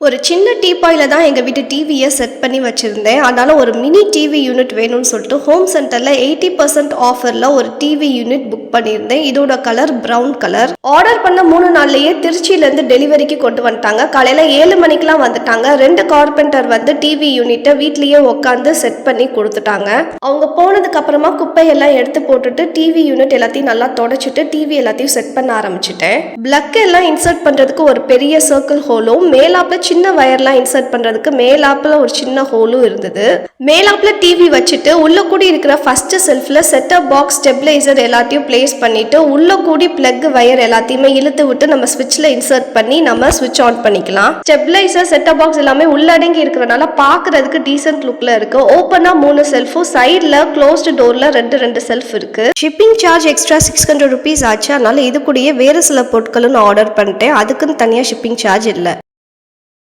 ஒரு சின்ன டீபாயில் தான் எங்கள் வீட்டு டிவியை செட் பண்ணி வச்சுருந்தேன். அதனால் ஒரு மினி டிவி யூனிட் வேணும்னு சொல்லிட்டு ஹோம் சென்டரில் 80% ஆஃபரில் ஒரு டிவி யூனிட் புக் பண்ணியிருந்தேன். இதோட கலர் ப்ரௌன் கலர். ஆர்டர் பண்ண 3 நாள்லேயே திருச்சியிலேருந்து டெலிவரிக்கு கொண்டு வந்துட்டாங்க. காலையில் 7 மணிக்கெலாம் வந்துட்டாங்க. 2 கார்பெண்டர் வந்து டிவி யூனிட்டை வீட்லேயே உட்காந்து செட் பண்ணி கொடுத்துட்டாங்க. அவங்க போனதுக்கு அப்புறமா குப்பையெல்லாம் எடுத்து போட்டுட்டு டிவி யூனிட் எல்லாத்தையும் நல்லா தொடச்சிட்டு டிவி எல்லாத்தையும் செட் பண்ண ஆரம்பிச்சிட்டேன். பிளக் எல்லாம் இன்சர்ட் பண்ணுறதுக்கு ஒரு பெரிய சர்க்கிள் ஹோலும் மேலாப்பில் சின்ன வயர்லாம் இன்சர்ட் பண்றதுக்கு மேலாப்ல ஒரு சின்ன ஹோலும் இருந்தது. மேலாப்ல டிவி வச்சுட்டு உள்ள கூடி இருக்கிற ஃபர்ஸ்ட் செல்ஃப்ல செட்டப் பாக்ஸ் ஸ்டெபிளைசர் எல்லாத்தையும் பிளேஸ் பண்ணிட்டு உள்ள கூடி பிளக் வயர் எல்லாத்தையுமே இழுத்து விட்டு நம்ம ஸ்விட்ச்ல இன்சர்ட் பண்ணி நம்ம ஸ்விட்ச் ஆன் பண்ணிக்கலாம். ஸ்டெபிளைசர் செட்டப் பாக்ஸ் எல்லாமே உள்ளடங்கி இருக்கிறனால பாக்குறதுக்கு டீசென்ட் லுக்ல இருக்கு. ஓப்பனா 3 செல்ஃபும் சைட்ல க்ளோஸ்டு டோர்ல 2 செல்ஃப் இருக்கு. ஷிப்பிங் சார்ஜ் எக்ஸ்ட்ரா 600 rupees ஆச்சு. அதனால இது கூடயே வேறு சில பொருட்களும் நான் ஆர்டர் பண்ணிட்டேன். அதுக்குன்னு தனியா ஷிப்பிங் சார்ஜ் இல்லை.